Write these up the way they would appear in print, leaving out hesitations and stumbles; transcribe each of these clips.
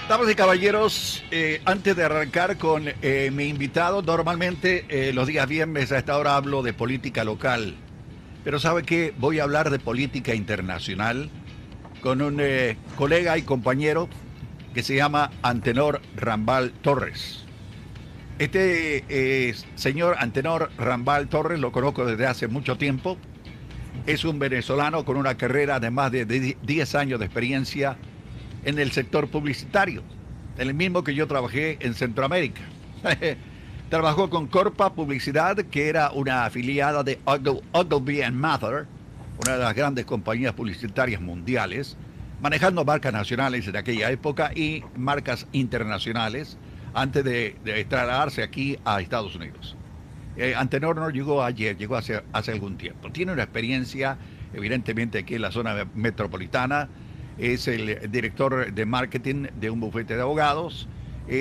Damas y caballeros, antes de arrancar con mi invitado, normalmente los días viernes a esta hora hablo de política local, pero ¿sabe qué? Voy a hablar de política internacional con un colega y compañero que se llama Antenor Rambal Torres. Este señor Antenor Rambal Torres lo conozco desde hace mucho tiempo. Es un venezolano con una carrera de más de 10 años de experiencia en el sector publicitario, en el mismo que yo trabajé en Centroamérica. Trabajó con Corpa Publicidad, que era una afiliada de Ogilvy and Mather, una de las grandes compañías publicitarias mundiales, manejando marcas nacionales en aquella época y marcas internacionales antes de trasladarse aquí a Estados Unidos. Antenor no llegó ayer, llegó hace algún tiempo. Tiene una experiencia, evidentemente, aquí en la zona metropolitana. Es el director de marketing de un bufete de abogados,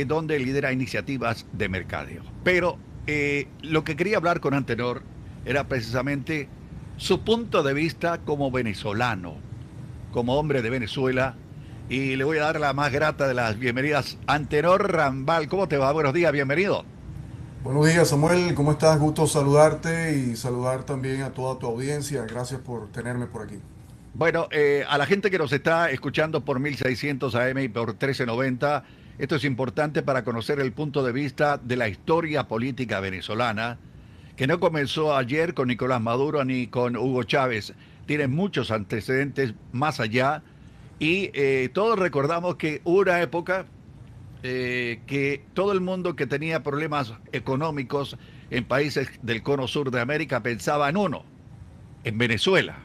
donde lidera iniciativas de mercadeo. Pero lo que quería hablar con Antenor era precisamente su punto de vista como venezolano, como hombre de Venezuela. Y le voy a dar la más grata de las bienvenidas. Antenor Rambal, ¿cómo te va? Buenos días, bienvenido. Buenos días, Samuel, ¿cómo estás? Gusto saludarte y saludar también a toda tu audiencia. Gracias por tenerme por aquí. Bueno, a la gente que nos está escuchando por 1600 AM y por 1390, esto es importante para conocer el punto de vista de la historia política venezolana, que no comenzó ayer con Nicolás Maduro ni con Hugo Chávez. Tiene muchos antecedentes más allá y todos recordamos que hubo una época que todo el mundo que tenía problemas económicos en países del cono sur de América pensaba en uno, en Venezuela.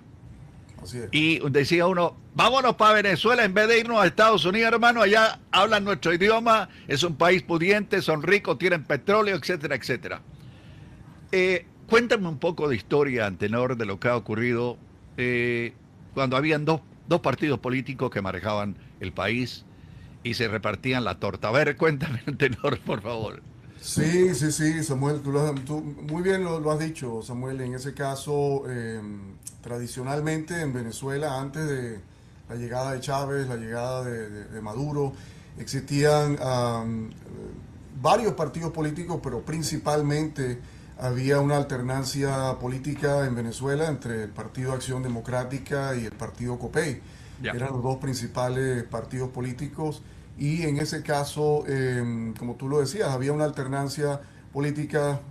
Así es. Y decía uno, vámonos para Venezuela en vez de irnos a Estados Unidos, hermano, allá hablan nuestro idioma, es un país pudiente, son ricos, tienen petróleo, etcétera, etcétera. Cuéntame un poco de historia, Antenor, de lo que ha ocurrido cuando habían dos partidos políticos que manejaban el país y se repartían la torta. A ver, cuéntame, Antenor, por favor. Sí, Samuel, tú muy bien lo has dicho, Samuel. En ese caso, tradicionalmente en Venezuela, antes de la llegada de Chávez, la llegada de Maduro, existían varios partidos políticos, pero principalmente había una alternancia política en Venezuela entre el Partido Acción Democrática y el Partido COPEI. Ya. Eran los dos principales partidos políticos y en ese caso, como tú lo decías, había una alternancia política.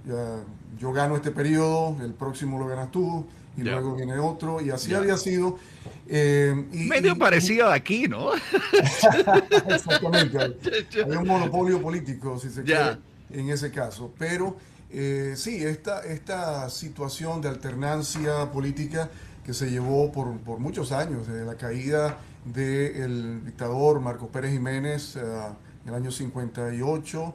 Yo gano este periodo, el próximo lo ganas tú y Ya. luego viene otro y así Ya. había sido. Medio parecido aquí, ¿no? Exactamente, había un monopolio político, si se quiere, Ya. en ese caso. Pero sí, esta situación de alternancia política que se llevó por muchos años, desde la caída del dictador Marcos Pérez Jiménez en el año 58,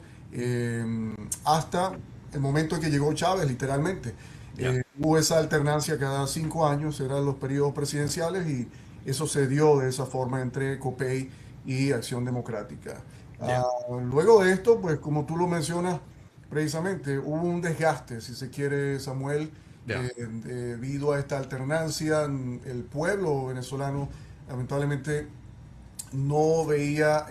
hasta el momento en que llegó Chávez, literalmente. Ya. Hubo esa alternancia cada 5 años, eran los periodos presidenciales y eso se dio de esa forma entre COPEI y Acción Democrática. Ah, Ya. luego de esto, pues como tú lo mencionas, precisamente hubo un desgaste, si se quiere, Samuel, Ya. debido a esta alternancia. El pueblo venezolano lamentablemente no veía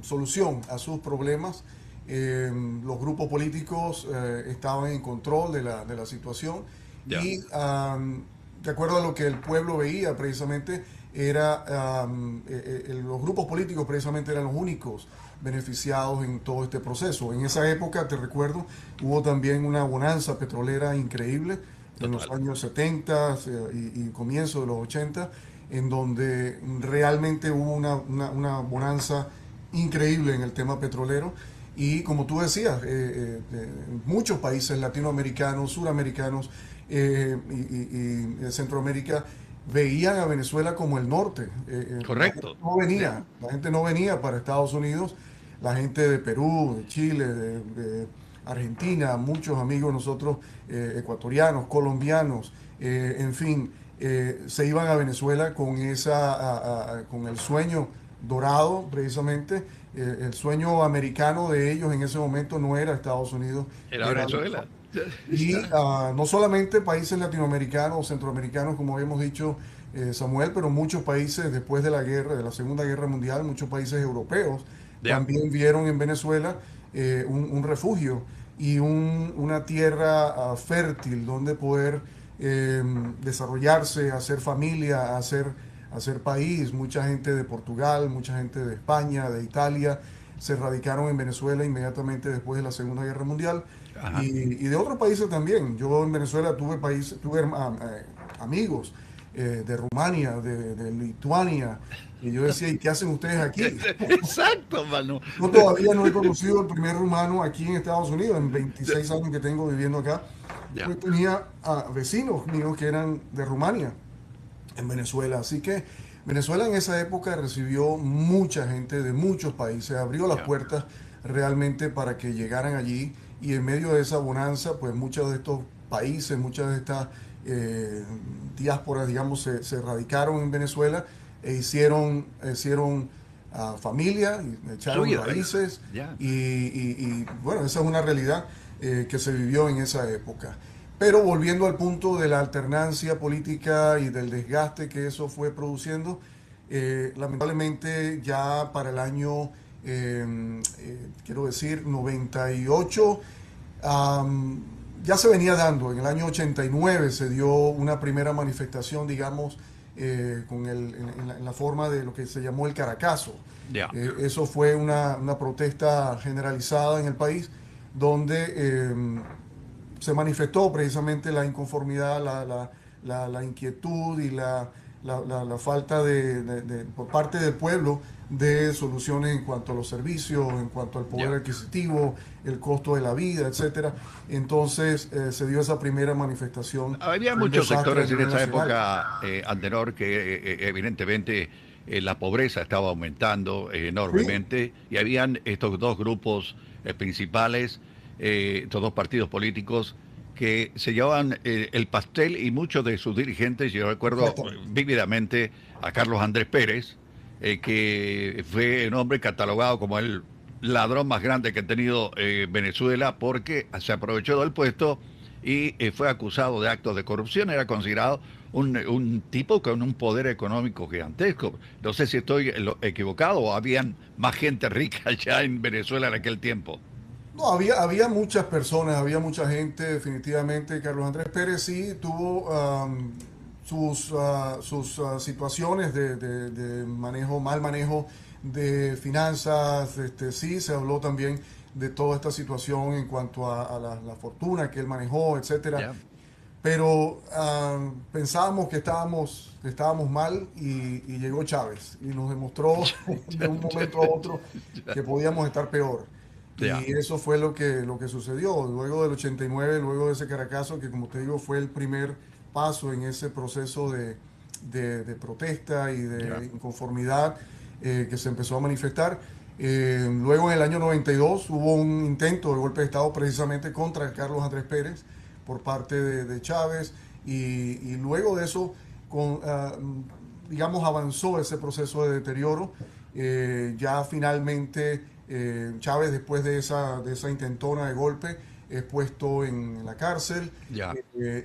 solución a sus problemas. Los grupos políticos estaban en control de la situación Ya. y de acuerdo a lo que el pueblo veía precisamente, los grupos políticos precisamente eran los únicos beneficiados en todo este proceso. En esa época, te recuerdo, hubo también una bonanza petrolera increíble en los Total. años 70 y comienzo de los 80, en donde realmente hubo una bonanza increíble en el tema petrolero. Y como tú decías, muchos países latinoamericanos, suramericanos y de Centroamérica veían a Venezuela como el norte. Correcto. Ya. La gente no venía para Estados Unidos, la gente de Perú, de Chile, de Argentina, muchos amigos nosotros ecuatorianos, colombianos, en fin, se iban a Venezuela con con el sueño dorado, precisamente. El sueño americano de ellos en ese momento no era Estados Unidos, Era era Venezuela. y no solamente países latinoamericanos o centroamericanos, como habíamos dicho, Samuel, pero muchos países después de la guerra, de la Segunda Guerra Mundial, muchos países europeos Ya. también vieron en Venezuela un refugio y una tierra fértil donde poder desarrollarse, hacer familia, hacer país. Mucha gente de Portugal, mucha gente de España, de Italia, se radicaron en Venezuela inmediatamente después de la Segunda Guerra Mundial Ajá. y de otros países también. Yo en Venezuela tuve amigos de Rumania, de Lituania, y yo decía, ¿y qué hacen ustedes aquí? Exacto, mano. Yo todavía no he conocido el primer rumano aquí en Estados Unidos, en 26 años que tengo viviendo acá. Ya. Pues tenía vecinos míos que eran de Rumania en Venezuela. Así que Venezuela en esa época recibió mucha gente de muchos países, abrió las Ya. puertas realmente para que llegaran allí y en medio de esa bonanza, pues muchos de estos países, muchas de estas diásporas, digamos, se radicaron en Venezuela e hicieron familia, y echaron Suyo, raíces ya. bueno, esa es una realidad que se vivió en esa época. Pero volviendo al punto de la alternancia política y del desgaste que eso fue produciendo, lamentablemente ya para el año, quiero decir, 98, am, ya se venía dando. En el año 89 se dio una primera manifestación, digamos, en la forma de lo que se llamó el Caracazo. Ya. Eso fue una protesta generalizada en el país donde se manifestó precisamente la inconformidad, la inquietud y la falta por parte del pueblo de soluciones en cuanto a los servicios, en cuanto al poder Ya. adquisitivo, el costo de la vida, etcétera. Entonces se dio esa primera manifestación, Había un muchos desastre a sectores en nivel esa nacional. época, Antenor, que evidentemente la pobreza estaba aumentando Sí, enormemente y habían estos dos grupos principales, estos dos partidos políticos que se llevaban el pastel y muchos de sus dirigentes, yo recuerdo exactamente. vívidamente a Carlos Andrés Pérez, que fue un hombre catalogado como el ladrón más grande que ha tenido Venezuela porque se aprovechó del puesto y fue acusado de actos de corrupción. Era considerado un tipo con un poder económico gigantesco. No sé si estoy equivocado o habían más gente rica ya en Venezuela en aquel tiempo. No, había muchas personas, había mucha gente, definitivamente. Carlos Andrés Pérez sí tuvo sus situaciones de manejo, mal manejo de finanzas. Sí, se habló también de toda esta situación en cuanto a la fortuna que él manejó, etcétera. Ya. Pero pensábamos que estábamos mal y llegó Chávez y nos demostró de un momento a otro que podíamos estar peor. Ya. Y eso fue lo que sucedió. Luego del 89, luego de ese Caracazo, que como te digo fue el primer paso en ese proceso de protesta y Ya. de inconformidad que se empezó a manifestar. Luego en el año 92 hubo un intento de golpe de Estado precisamente contra Carlos Andrés Pérez por parte de Chávez y luego de eso, digamos, avanzó ese proceso de deterioro. Ya finalmente Chávez, después de esa intentona de golpe, es puesto en la cárcel Ya.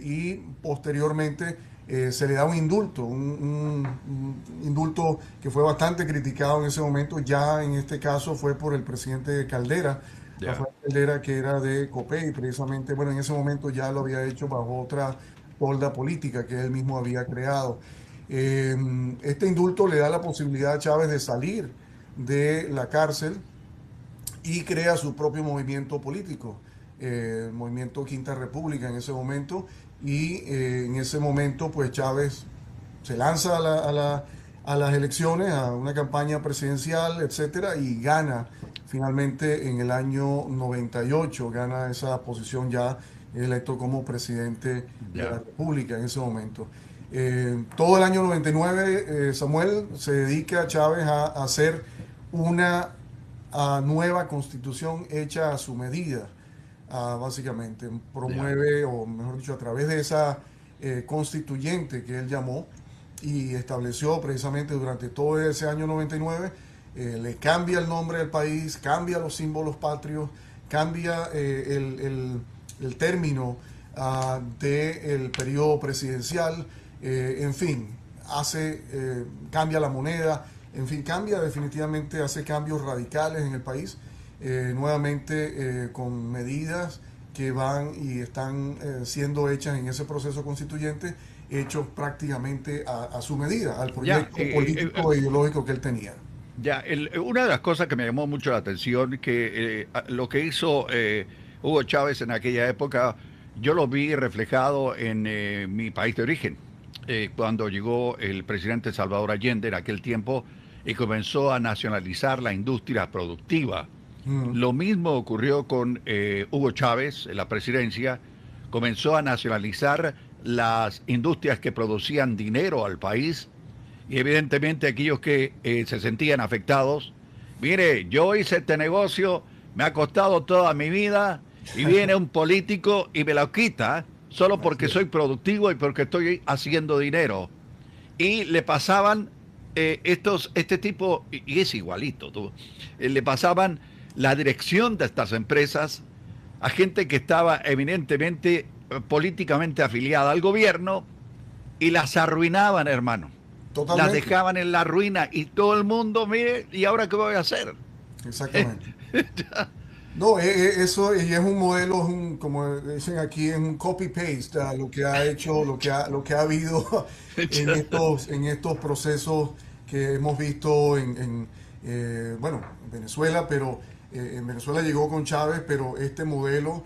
y posteriormente se le da un indulto, un indulto que fue bastante criticado en ese momento. Ya en este caso fue por el presidente Caldera, Ya. Rafael Caldera, que era de COPEI, precisamente. Bueno, en ese momento ya lo había hecho bajo otra tolda política que él mismo había creado. Este indulto le da la posibilidad a Chávez de salir de la cárcel y crea su propio movimiento político, el movimiento Quinta República en ese momento, y en ese momento pues Chávez se lanza a las elecciones, a una campaña presidencial, etcétera, y gana finalmente en el año 98, gana esa posición, ya electo como presidente de la Ya. República en ese momento. Todo el año 99, Samuel, se dedica Chávez a hacer una nueva constitución hecha a su medida, básicamente. Ya. Promueve, o mejor dicho, a través de esa constituyente que él llamó y estableció precisamente durante todo ese año 99, le cambia el nombre del país, cambia los símbolos patrios, cambia el término del periodo presidencial, en fin, cambia la moneda En fin, cambia definitivamente, hace cambios radicales en el país, nuevamente con medidas que van y están siendo hechas en ese proceso constituyente, hechos prácticamente a su medida, al Ya, proyecto político e ideológico que él tenía. ya, una de las cosas que me llamó mucho la atención, que lo que hizo Hugo Chávez en aquella época, yo lo vi reflejado en mi país de origen, cuando llegó el presidente Salvador Allende en aquel tiempo y comenzó a nacionalizar la industria productiva. Mm, Lo mismo ocurrió con Hugo Chávez en la presidencia, comenzó a nacionalizar las industrias que producían dinero al país y evidentemente aquellos que se sentían afectados. Mire, yo hice este negocio, me ha costado toda mi vida y viene un político y me lo quita solo así porque es. soy productivo y porque estoy haciendo dinero. Y le pasaban este tipo, y es igualito, tú, le pasaban la dirección de estas empresas a gente que estaba eminentemente políticamente afiliada al gobierno y las arruinaban, hermano. Las Totalmente, dejaban en la ruina y todo el mundo, mire, ¿y ahora qué voy a hacer? exactamente. No, eso y es un modelo, es un, como dicen aquí, es un copy-paste a lo que ha hecho, lo que ha habido en estos procesos que hemos visto bueno, en Venezuela, pero en Venezuela llegó con Chávez, pero este modelo,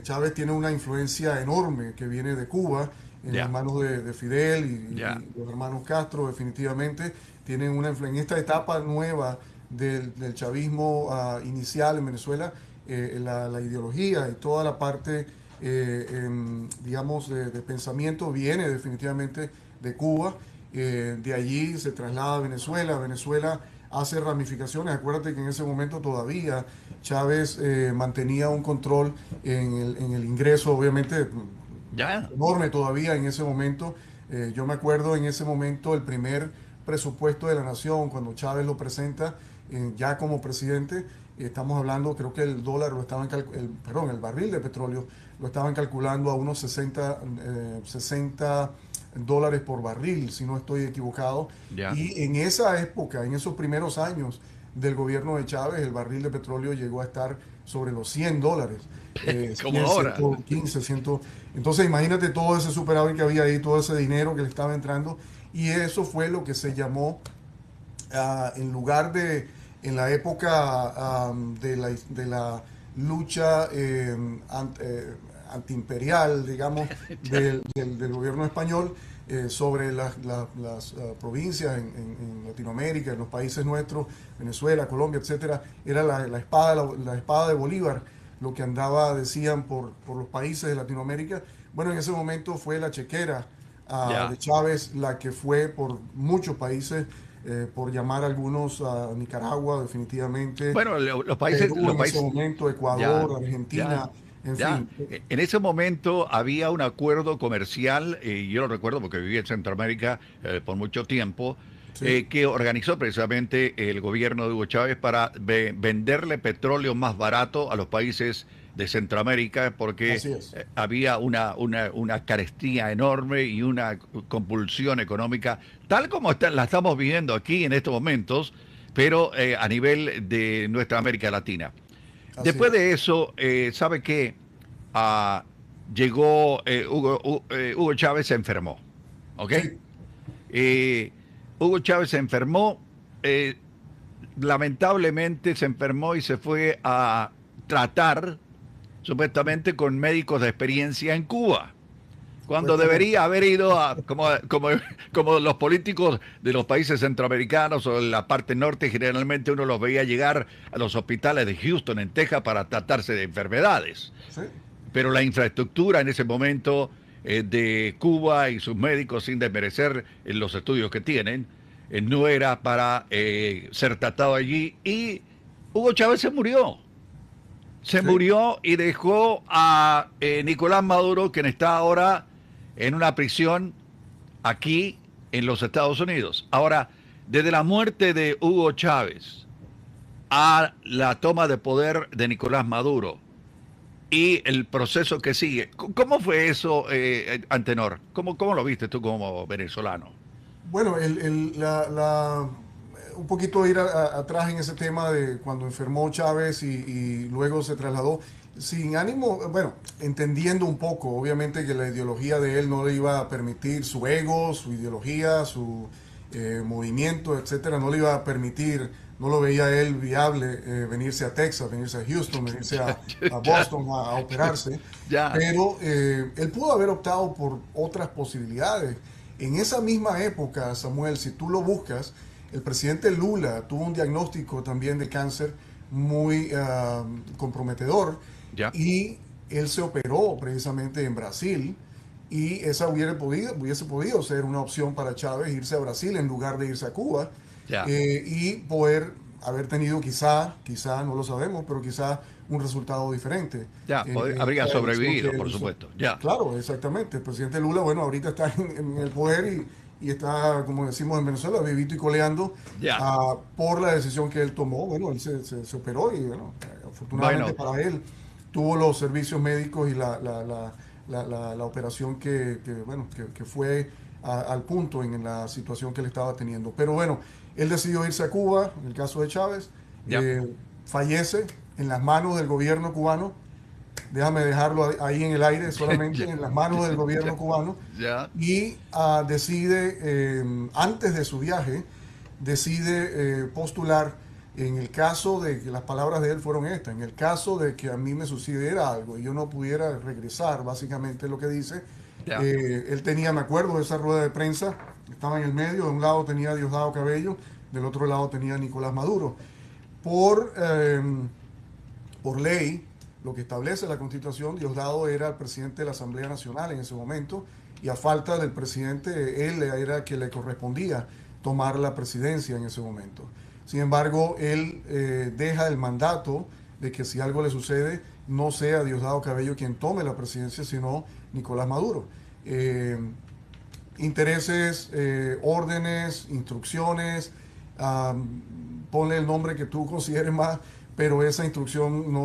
Chávez tiene una influencia enorme que viene de Cuba, en las Ya, manos de Fidel ya, y los hermanos Castro, definitivamente tienen una influencia. En esta etapa nueva del chavismo inicial en Venezuela, la ideología y toda la parte, digamos, de pensamiento viene definitivamente de Cuba. De allí se traslada a Venezuela. Venezuela hace ramificaciones. Acuérdate que en ese momento todavía Chávez mantenía un control en el ingreso, obviamente ya, enorme todavía en ese momento. Yo me acuerdo en ese momento el primer presupuesto de la nación, cuando Chávez lo presenta ya como presidente, estamos hablando, creo que el dólar lo estaban, perdón, el barril de petróleo lo estaban calculando a unos 60 dólares por barril, si no estoy equivocado. ya. Y en esa época, en esos primeros años del gobierno de Chávez, el barril de petróleo llegó a estar sobre los 100 dólares. Como 100, ahora. 115, 100. Entonces imagínate todo ese superávit que había ahí, todo ese dinero que le estaba entrando. Y eso fue lo que se llamó, en lugar de, en la época de la lucha antiimperial, digamos, del gobierno español, sobre las provincias en Latinoamérica, en los países nuestros, Venezuela, Colombia, etcétera, era la espada de Bolívar, lo que andaba, decían, por los países de Latinoamérica. Bueno, en ese momento fue la chequera de Ya. Chávez la que fue por muchos países, por llamar a algunos, a Nicaragua definitivamente, Bueno, Perú los en ese países, momento, ya, Ecuador, ya, Argentina, en ya. fin. En ese momento había un acuerdo comercial, y yo lo recuerdo porque viví en Centroamérica por mucho tiempo, Sí, que organizó precisamente el gobierno de Hugo Chávez para venderle petróleo más barato a los países de Centroamérica, porque así es. había una carestía enorme y una compulsión económica, tal como la estamos viviendo aquí en estos momentos, pero a nivel de nuestra América Latina. Así Después es. de eso, ¿sabe qué? Ah, llegó Hugo Chávez se enfermó, ¿ok? Sí, Eh, Hugo Chávez se enfermó, eh, lamentablemente se enfermó y se fue a tratar supuestamente con médicos de experiencia en Cuba, cuando supuestamente. debería haber ido como los políticos de los países centroamericanos o de la parte norte, generalmente uno los veía llegar a los hospitales de Houston, en Texas, para tratarse de enfermedades. Sí, Pero la infraestructura en ese momento de Cuba y sus médicos, sin desmerecer los estudios que tienen, no era para ser tratado allí. Y Hugo Chávez se murió. Se sí, murió y dejó a Nicolás Maduro, quien está ahora en una prisión aquí en los Estados Unidos. Ahora, desde la muerte de Hugo Chávez a la toma de poder de Nicolás Maduro y el proceso que sigue, ¿cómo fue eso, Antenor? ¿Cómo lo viste tú como venezolano? bueno, un poquito ir atrás en ese tema de cuando enfermó Chávez y luego se trasladó, sin ánimo, bueno, entendiendo un poco, obviamente que la ideología de él no le iba a permitir, su ego, su ideología, su movimiento, etcétera, no le iba a permitir, no lo veía él viable venirse a Texas, venirse a Houston, venirse a Boston a operarse, Ya. pero él pudo haber optado por otras posibilidades. En esa misma época, Samuel, si tú lo buscas, el presidente Lula tuvo un diagnóstico también de cáncer muy comprometedor Ya. y él se operó precisamente en Brasil y esa hubiese podido ser una opción para Chávez irse a Brasil en lugar de irse a Cuba Ya. y poder haber tenido quizá, no lo sabemos, pero quizá un resultado diferente. Ya. Habría Esa elección que sobrevivido, él por hizo. supuesto. Ya. Claro, exactamente. El presidente Lula, bueno, ahorita está en el poder y está, como decimos en Venezuela, vivito y coleando Ya. por la decisión que él tomó. Bueno, él se operó y, bueno, afortunadamente Bueno, para él tuvo los servicios médicos y la operación bueno, que fue al punto en la situación que él estaba teniendo. Pero bueno, él decidió irse a Cuba, en el caso de Chávez, ya. fallece en las manos del gobierno cubano. Déjame dejarlo ahí en el aire, solamente Ya. en las manos del gobierno cubano. Ya. Y decide, antes de su viaje, decide postular, en el caso de que las palabras de él fueron estas, en el caso de que a mí me sucediera algo y yo no pudiera regresar, básicamente lo que dice, Ya. él tenía, me acuerdo de esa rueda de prensa, estaba en el medio, de un lado tenía Diosdado Cabello, del otro lado tenía Nicolás Maduro. Por, eh, por ley, lo que establece la Constitución, Diosdado era el presidente de la Asamblea Nacional en ese momento y a falta del presidente, él era quien le correspondía tomar la presidencia en ese momento. Sin embargo, él deja el mandato de que si algo le sucede, no sea Diosdado Cabello quien tome la presidencia, sino Nicolás Maduro. Intereses, órdenes, instrucciones, ponle el nombre que tú consideres más, pero esa instrucción no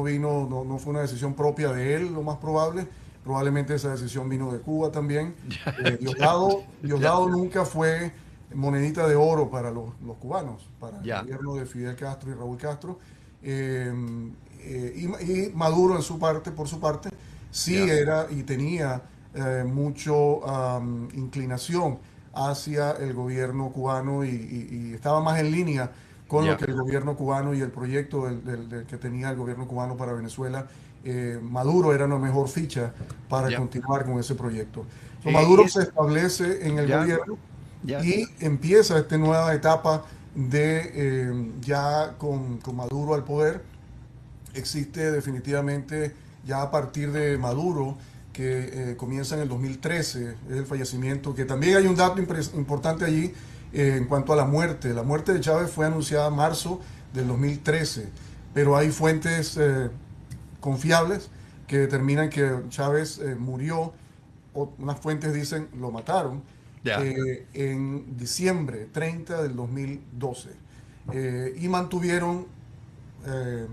fue una decisión propia de él, lo más probable. Probablemente esa decisión vino de Cuba también. Ya. Diosdado nunca fue monedita de oro para los cubanos, para el Ya. gobierno de Fidel Castro y Raúl Castro. Y Maduro por su parte, sí Ya. era y tenía mucho inclinación hacia el gobierno cubano y estaba más en línea con lo Ya. que el gobierno cubano y el proyecto del que tenía el gobierno cubano para Venezuela. Maduro era una mejor ficha para Ya. continuar con ese proyecto. So, Y Maduro se es, establece en el ya. gobierno Ya. y empieza esta nueva etapa de ya con Maduro al poder. Existe definitivamente ya a partir de Maduro, que comienza en el 2013, es el fallecimiento, que también hay un dato importante allí en cuanto a la muerte. La muerte de Chávez fue anunciada en marzo del 2013, pero hay fuentes confiables que determinan que Chávez murió, unas fuentes dicen lo mataron, Ya. en diciembre 30 del 2012. Y mantuvieron, eh,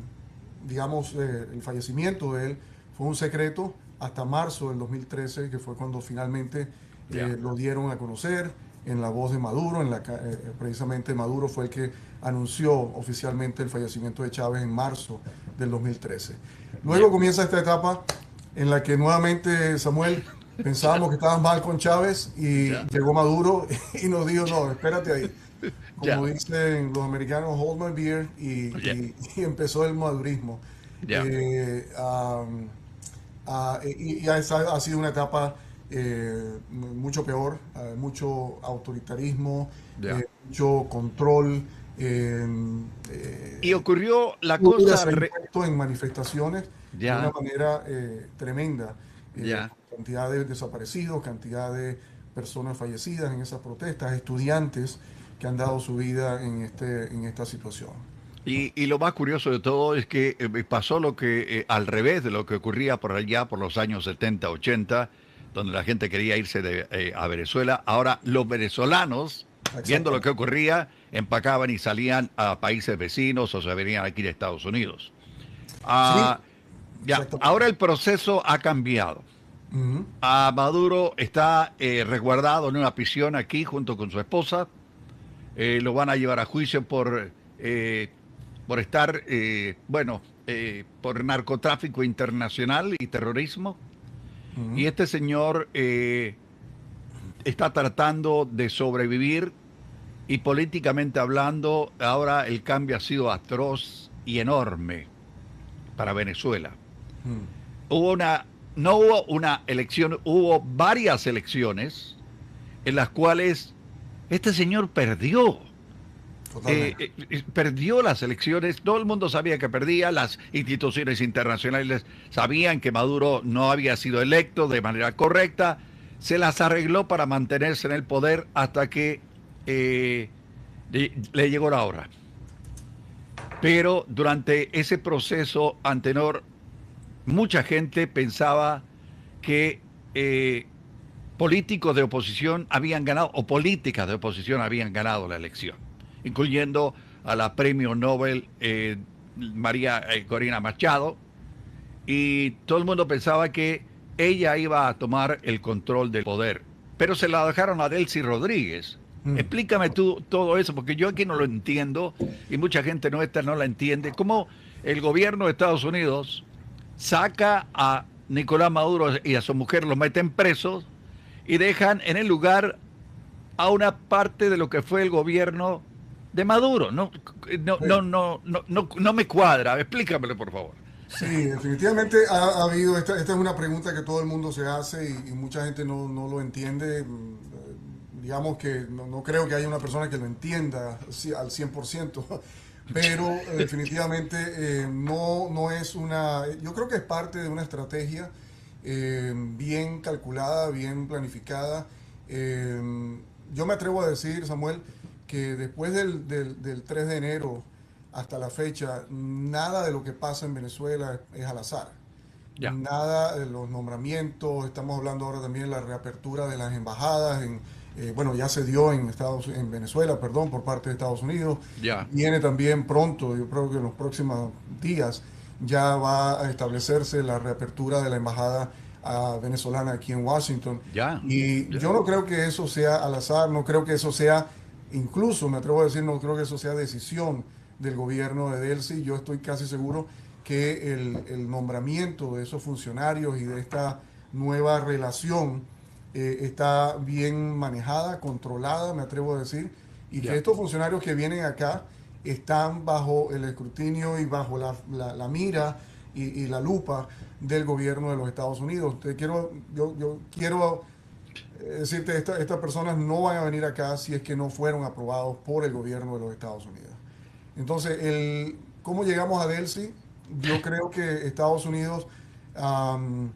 digamos, el fallecimiento de él fue un secreto hasta marzo del 2013, que fue cuando finalmente Ya. lo dieron a conocer en la voz de Maduro. Precisamente Maduro fue el que anunció oficialmente el fallecimiento de Chávez en marzo del 2013. Ya. Luego comienza esta etapa en la que nuevamente, Samuel, pensábamos que estabas mal con Chávez y Ya. llegó Maduro y nos dijo, no, espérate ahí. Ya. Como dicen los americanos, hold my beer, Ya. y empezó el madurismo. Ya. Eh, y ha sido una etapa mucho peor, mucho autoritarismo, Ya. mucho control. Y ocurrió la Honduras cosa. se ha impuesto en manifestaciones de una Ya. manera tremenda. Ya. Cantidad de desaparecidos, cantidad de personas fallecidas en esas protestas, estudiantes que han dado su vida en esta situación. Y lo más curioso de todo es que pasó lo que al revés de lo que ocurría por allá por los años 70, 80, donde la gente quería irse a Venezuela. Ahora los venezolanos, viendo lo que Exactamente. ocurría, empacaban y salían a países vecinos o se venían aquí de Estados Unidos. Sí, Ah, ya, exactamente. ahora el proceso ha cambiado. Ujú. Maduro está resguardado en una prisión aquí junto con su esposa. lo van a llevar a juicio por estar, por narcotráfico internacional y terrorismo. Y Ujú. este señor está tratando de sobrevivir y políticamente hablando, ahora el cambio ha sido atroz y enorme para Venezuela. Mm. Hubo una, no hubo una elección, hubo varias elecciones en las cuales este señor perdió. Totalmente. Perdió las elecciones, todo el mundo sabía que perdía, las instituciones internacionales sabían que Maduro no había sido electo de manera correcta, se las arregló para mantenerse en el poder hasta que le llegó la hora. Pero durante ese proceso anterior, mucha gente pensaba que políticos de oposición habían ganado, o políticas de oposición habían ganado la elección, incluyendo a la premio Nobel María Corina Machado, y todo el mundo pensaba que ella iba a tomar el control del poder, pero se la dejaron a Delcy Rodríguez. Mm. Explícame tú todo eso, porque yo aquí no lo entiendo y mucha gente nuestra no la entiende. ¿Cómo el gobierno de Estados Unidos saca a Nicolás Maduro y a su mujer, los meten presos y dejan en el lugar a una parte de lo que fue el gobierno de Maduro? Sí. No me cuadra. Explícamelo, por favor. Sí, definitivamente ha habido, esta es una pregunta que todo el mundo se hace y mucha gente no lo entiende. Digamos que no creo que haya una persona que lo entienda al 100%, pero definitivamente no es una, yo creo que es parte de una estrategia bien calculada, bien planificada. Yo me atrevo a decir, Samuel, que después del 3 de enero hasta la fecha, nada de lo que pasa en Venezuela es al azar. Ya, Nada de los nombramientos, estamos hablando ahora también de la reapertura de las embajadas, bueno, ya se dio en Venezuela, perdón, por parte de Estados Unidos. ya, Viene también pronto, yo creo que en los próximos días ya va a establecerse la reapertura de la embajada venezolana aquí en Washington. ya, Y ya, yo no creo que eso sea al azar, no creo que eso sea, incluso me atrevo a decir, no creo que eso sea decisión del gobierno de Delcy. Yo estoy casi seguro que el nombramiento de esos funcionarios y de esta nueva relación está bien manejada, controlada, me atrevo a decir, y que ya. estos funcionarios que vienen acá están bajo el escrutinio y bajo la mira y la lupa del gobierno de los Estados Unidos. Yo quiero decirte, estas personas no van a venir acá si es que no fueron aprobados por el gobierno de los Estados Unidos. Entonces, ¿cómo llegamos a Delcy? Yo creo que Estados Unidos am,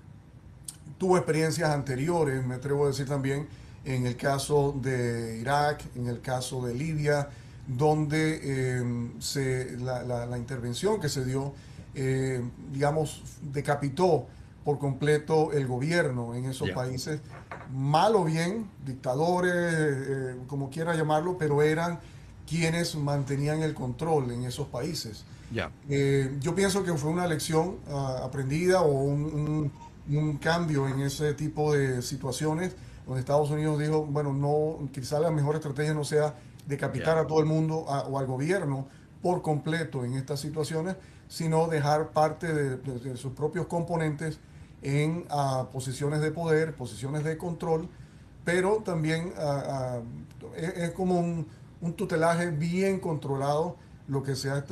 tuvo experiencias anteriores, me atrevo a decir también, en el caso de Irak, en el caso de Libia, donde la intervención que se dio, digamos, decapitó por completo el gobierno en esos Ya, países, mal o bien, dictadores, como quiera llamarlo, pero eran quienes mantenían el control en esos países. ya, Yo pienso que fue una lección aprendida o un cambio en ese tipo de situaciones donde Estados Unidos dijo, bueno, no, quizá la mejor estrategia no sea decapitar ya, a todo el mundo o al gobierno por completo en estas situaciones, sino dejar parte de sus propios componentes en posiciones de poder, posiciones de control, pero también es como un tutelaje bien controlado lo que se ha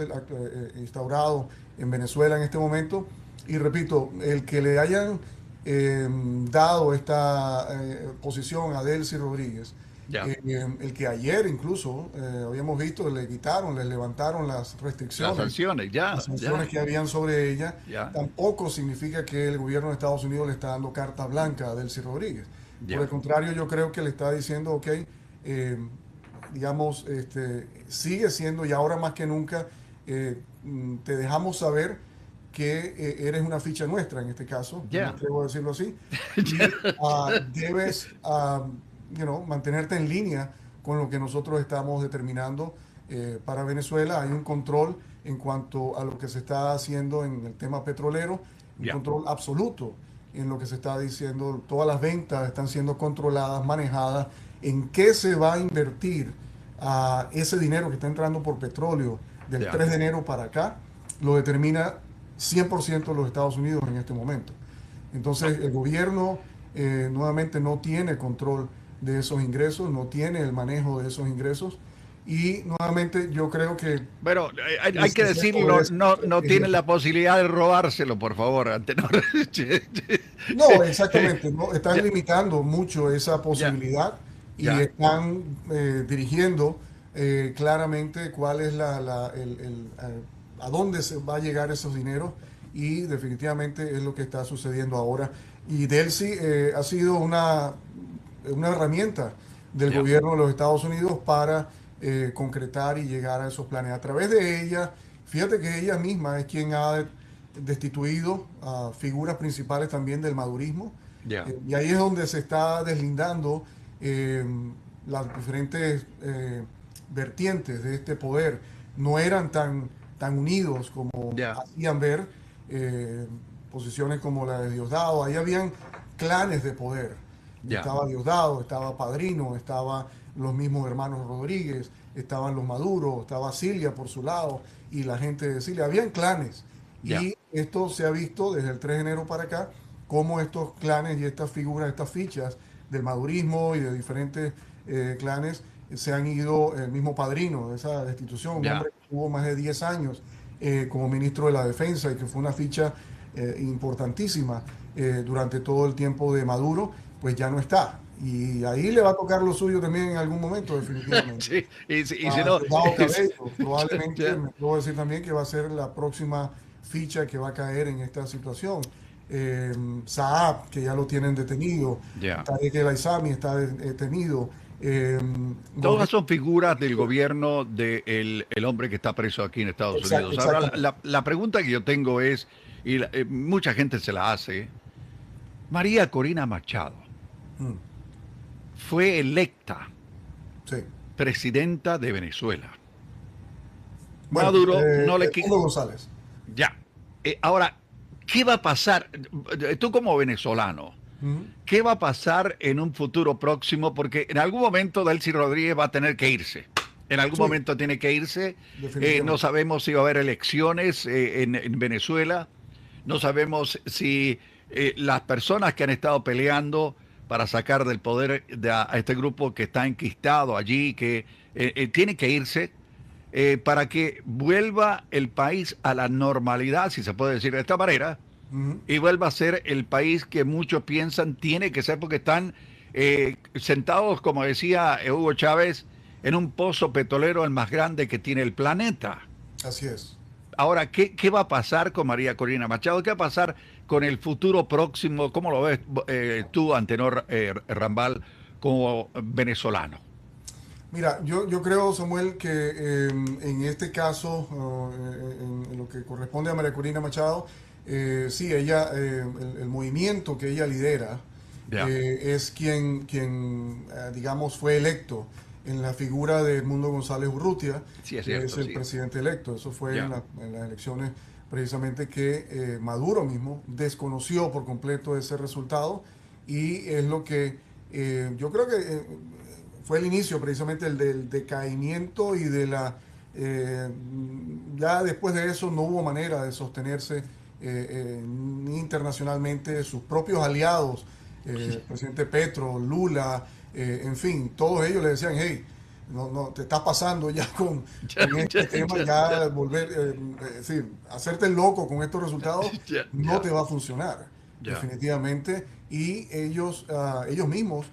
instaurado en Venezuela en este momento. Y repito, el que le hayan dado esta posición a Delcy Rodríguez, ya. el que ayer incluso habíamos visto, le quitaron, le levantaron Las sanciones, las ya, sanciones ya, que habían sobre ella, ya, tampoco significa que el gobierno de Estados Unidos le está dando carta blanca a Delcy Rodríguez. Por ya, el contrario, yo creo que le está diciendo, ok, digamos, sigue siendo y ahora más que nunca te dejamos saber que eres una ficha nuestra en este caso, yo me ya. atrevo a decirlo así, y debes mantenerte en línea con lo que nosotros estamos determinando para Venezuela. Hay un control en cuanto a lo que se está haciendo en el tema petrolero, un Ya, control absoluto en lo que se está diciendo, todas las ventas están siendo controladas, manejadas, en qué se va a invertir a ese dinero que está entrando por petróleo del Ya. 3 de enero para acá, lo determina 100% los Estados Unidos en este momento. Entonces, el gobierno nuevamente no tiene control de esos ingresos, no tiene el manejo de esos ingresos. Y nuevamente yo creo que Bueno, hay que ese decirlo, poder no es tienen la posibilidad de robárselo, por favor. no, exactamente, no, están Ya, limitando mucho esa ya, posibilidad y ya, están dirigiendo claramente cuál es a dónde se va a llegar esos dineros y definitivamente es lo que está sucediendo ahora. Y Delcy ha sido una herramienta del ya, gobierno de los Estados Unidos para concretar y llegar a esos planes. A través de ella, fíjate que ella misma es quien ha destituido a figuras principales también del madurismo. ya, Y ahí es donde se está deslindando eh, las diferentes vertientes de este poder. No eran tan unidos como ya, hacían ver eh, posiciones como la de Diosdado. Ahí habían clanes de poder. ya, Estaba Diosdado, estaba Padrino, estaba los mismos hermanos Rodríguez, estaban los Maduro, estaba Cilia por su lado y la gente de Cilia. Habían clanes. ya, Y esto se ha visto desde el 3 de enero para acá, cómo estos clanes y estas figuras, estas fichas del madurismo y de diferentes clanes se han ido, el mismo Padrino de esa destitución, un ya. hombre que estuvo más de 10 años como ministro de la Defensa y que fue una ficha importantísima durante todo el tiempo de Maduro, pues ya no está. Y ahí le va a tocar lo suyo también en algún momento, definitivamente. Sí, y si no, Diosdado Cabello, probablemente ya, me puedo decir también que va a ser la próxima ficha que va a caer en esta situación. Saab, que ya lo tienen detenido, ya. Tarek El Aissami está detenido. Eh, Todas Rodrigo, son figuras del gobierno del el hombre que está preso aquí en Estados Unidos. Ahora, exactamente. la pregunta que yo tengo es, y mucha gente se la hace, María Corina Machado Mm, fue electa sí. presidenta de Venezuela. Bueno, Maduro no le... Edmundo González. Ya. Ahora, ¿qué va a pasar? Tú como venezolano, Mm, ¿qué va a pasar en un futuro próximo? Porque en algún momento Delcy Rodríguez va a tener que irse. En algún sí, momento tiene que irse. No definitivamente. sabemos si va a haber elecciones en Venezuela. No sabemos si las personas que han estado peleando para sacar del poder a este grupo que está enquistado allí, que tiene que irse para que vuelva el país a la normalidad, si se puede decir de esta manera, Mm, y vuelva a ser el país que muchos piensan tiene que ser porque están sentados, como decía Hugo Chávez, en un pozo petrolero el más grande que tiene el planeta. así es. Ahora, ¿qué va a pasar con María Corina Machado? ¿Qué va a pasar con el futuro próximo? ¿Cómo lo ves tú, Antenor Rambal, como venezolano? Mira, yo creo, Samuel, que en este caso, en lo que corresponde a María Corina Machado, sí, ella, el movimiento que ella lidera Ya, es digamos, fue electo en la figura de Edmundo González Urrutia, sí, es que es cierto, el sí. presidente electo. Eso fue Ya, en las elecciones precisamente que Maduro mismo desconoció por completo ese resultado y es lo que yo creo que fue el inicio precisamente del decaimiento y de eh, ya después de eso no hubo manera de sostenerse ni internacionalmente, sus propios aliados, el presidente Petro, Lula, en fin, todos ellos le decían, hey, no, te estás pasando ya ya, con ya, este tema, ya, ya, ya volver, es decir, hacerte el loco con estos resultados ya, no ya, te va a funcionar, ya, definitivamente, y ellos mismos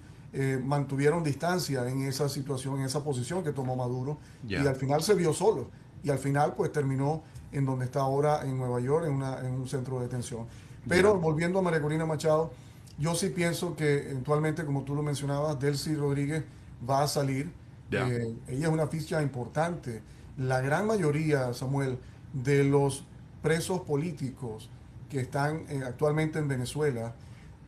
mantuvieron distancia en esa situación, en esa posición que tomó Maduro, y ya, al final se vio solo, y al final pues terminó en donde está ahora en Nueva York, en un centro de detención. ya, Pero volviendo a María Corina Machado, yo sí pienso que eventualmente, como tú lo mencionabas, Delcy Rodríguez va a salir. ya. Ella es una ficha importante. La gran mayoría, Samuel, de los presos políticos que están actualmente en Venezuela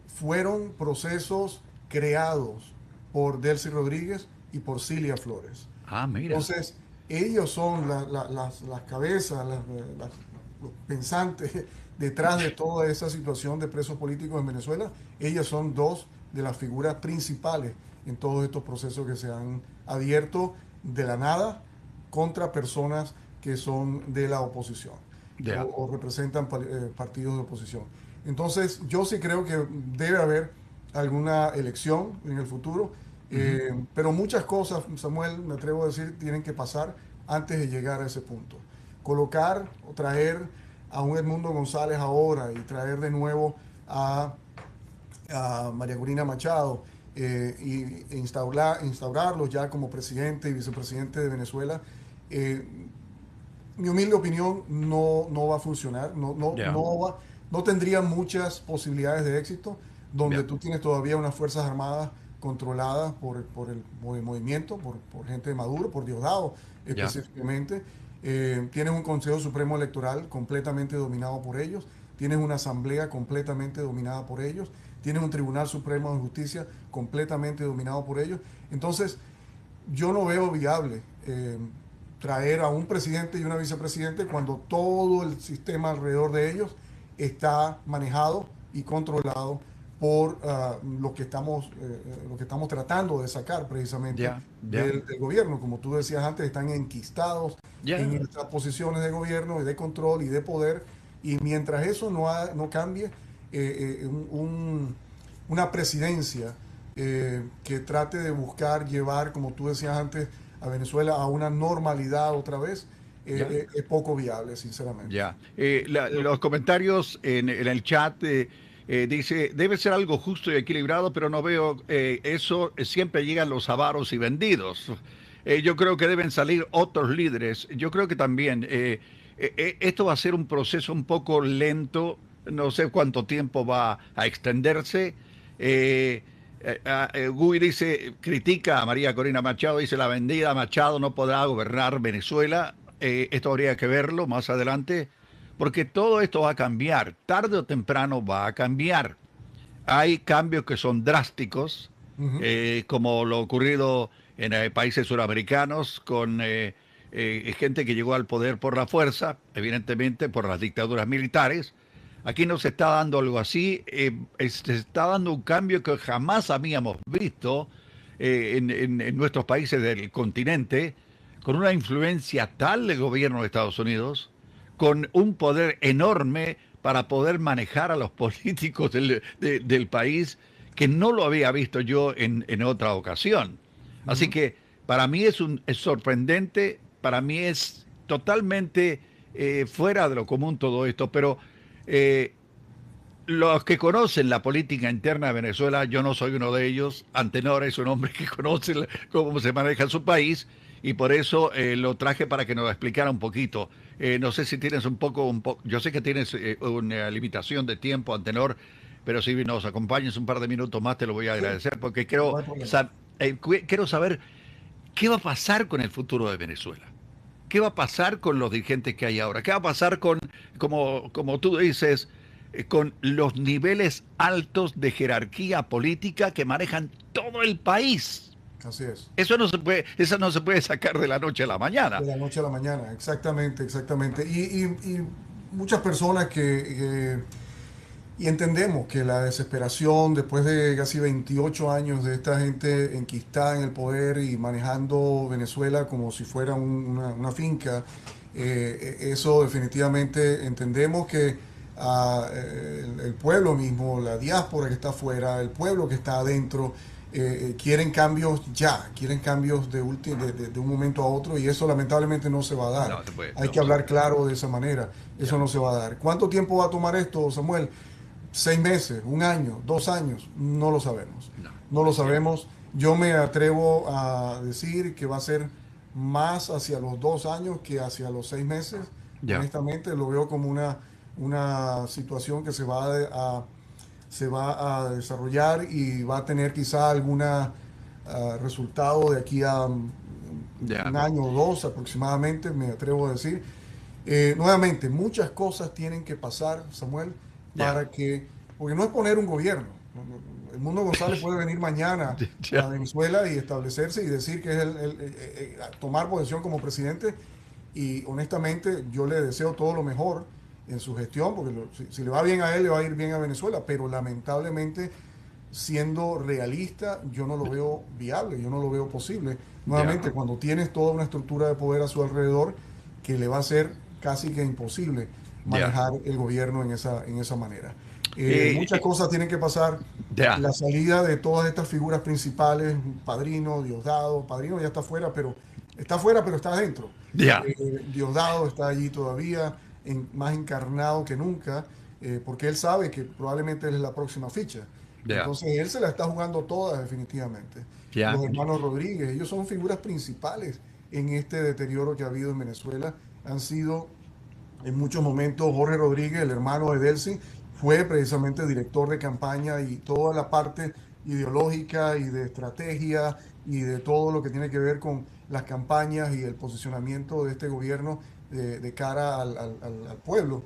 fueron procesos creados por Delcy Rodríguez y por Cilia Flores. Ah, mira. Entonces, ellos son las cabezas, los pensantes detrás de toda esa situación de presos políticos en Venezuela. Ellas son dos de las figuras principales en todos estos procesos que se han abierto de la nada contra personas que son de la oposición o representan partidos de oposición. Entonces, yo sí creo que debe haber alguna elección en el futuro, pero muchas cosas, Samuel, me atrevo a decir, tienen que pasar antes de llegar a ese punto. Colocar o traer a un Edmundo González ahora y traer de nuevo a María Corina Machado e instaurarlos ya como presidente y vicepresidente de Venezuela, mi humilde opinión, no va a funcionar, no tendría muchas posibilidades de éxito, donde tú tienes todavía unas Fuerzas Armadas controladas por el movimiento, por gente de Maduro, por Diosdado específicamente. Tienes un Consejo Supremo Electoral completamente dominado por ellos, tienes una Asamblea completamente dominada por ellos, tienes un Tribunal Supremo de Justicia completamente dominado por ellos. Entonces, yo no veo viable traer a un presidente y una vicepresidente cuando todo el sistema alrededor de ellos está manejado y controlado por lo que estamos tratando de sacar precisamente del gobierno. Como tú decías antes, están enquistados en estas posiciones de gobierno y de control y de poder, y mientras eso no cambie, una presidencia que trate de buscar llevar, como tú decías antes, a Venezuela a una normalidad otra vez, es poco viable, sinceramente. Los comentarios en el chat dice, debe ser algo justo y equilibrado, pero no veo eso, siempre llegan los avaros y vendidos. Yo creo que deben salir otros líderes. Yo creo que también esto va a ser un proceso un poco lento, no sé cuánto tiempo va a extenderse. Gui dice, critica a María Corina Machado, dice la vendida Machado no podrá gobernar Venezuela. Esto habría que verlo más adelante, porque todo esto va a cambiar, tarde o temprano va a cambiar. Hay cambios que son drásticos, como lo ocurrido en países suramericanos con gente que llegó al poder por la fuerza, evidentemente por las dictaduras militares. Aquí no se está dando algo así, se está dando un cambio que jamás habíamos visto en nuestros países del continente, con una influencia tal del gobierno de Estados Unidos, con un poder enorme para poder manejar a los políticos del país, que no lo había visto yo en otra ocasión. Así que para mí es sorprendente, para mí es totalmente fuera de lo común todo esto, pero los que conocen la política interna de Venezuela, yo no soy uno de ellos. Antenor es un hombre que conoce cómo se maneja su país, y por eso lo traje para que nos explicara un poquito. No sé si tienes un poco, yo sé que tienes una limitación de tiempo, Antenor, pero si nos acompañes un par de minutos más te lo voy a agradecer, porque quiero saber qué va a pasar con el futuro de Venezuela. ¿Qué va a pasar con los dirigentes que hay ahora? ¿Qué va a pasar con, como tú dices, con los niveles altos de jerarquía política que manejan todo el país? Así es. Eso no se puede sacar de la noche a la mañana. De la noche a la mañana, exactamente. Y muchas personas y entendemos que la desesperación después de casi 28 años de esta gente enquistada en el poder y manejando Venezuela como si fuera una finca, eso definitivamente entendemos que el pueblo mismo, la diáspora que está afuera, el pueblo que está adentro, quieren cambios ya, quieren cambios de un momento a otro, y eso lamentablemente no se va a dar. Hay que hablar claro de esa manera, eso no se va a dar. ¿Cuánto tiempo va a tomar esto, Samuel? 6 meses, 1 año, 2 años, no lo sabemos. No lo sabemos. Yo me atrevo a decir que va a ser más hacia los 2 años que hacia los 6 meses. Honestamente, lo veo como una situación que se va a desarrollar y va a tener quizá alguna resultado de aquí a 1 año o 2 aproximadamente, me atrevo a decir. Nuevamente, muchas cosas tienen que pasar, Samuel, para porque no es poner un gobierno. Edmundo González puede venir mañana a Venezuela y establecerse y decir que es tomar posesión como presidente, y honestamente yo le deseo todo lo mejor en su gestión, porque si le va bien a él, le va a ir bien a Venezuela, pero lamentablemente siendo realista, yo no lo veo viable, yo no lo veo posible. Nuevamente, cuando tienes toda una estructura de poder a su alrededor, que le va a ser casi que imposible manejar el gobierno en esa manera. Muchas cosas tienen que pasar. La salida de todas estas figuras principales, Padrino, Diosdado. Padrino ya está fuera, pero está adentro. Diosdado está allí todavía, más encarnado que nunca, porque él sabe que probablemente él es la próxima ficha. Entonces él se la está jugando todas definitivamente. Los hermanos Rodríguez, ellos son figuras principales en este deterioro que ha habido en Venezuela. Han sido en muchos momentos Jorge Rodríguez, el hermano de Delcy, fue precisamente director de campaña y toda la parte ideológica y de estrategia y de todo lo que tiene que ver con las campañas y el posicionamiento de este gobierno de cara al pueblo,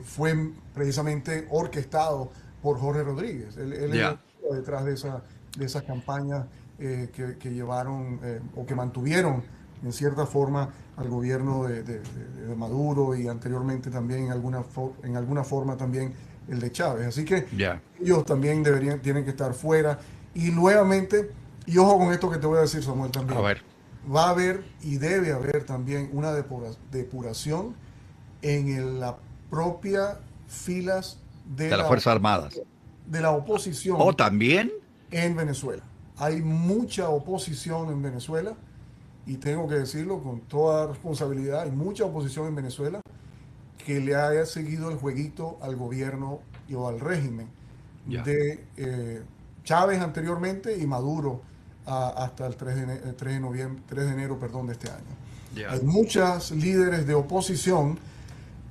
fue precisamente orquestado por Jorge Rodríguez. Él es detrás de esas campañas que llevaron o que mantuvieron en cierta forma al gobierno de Maduro y anteriormente también en alguna forma también el de Chávez. Así que ellos también tienen que estar fuera. Y nuevamente, y ojo con esto que te voy a decir, Samuel, también. Va a haber y debe haber también una depuración en las propias filas de las Fuerzas Armadas. De la oposición. ¿O también? En Venezuela. Hay mucha oposición en Venezuela, y tengo que decirlo con toda responsabilidad, hay mucha oposición en Venezuela que le haya seguido el jueguito al gobierno y o al régimen de Chávez anteriormente y Maduro hasta el 3 de enero de este año. Hay muchos líderes de oposición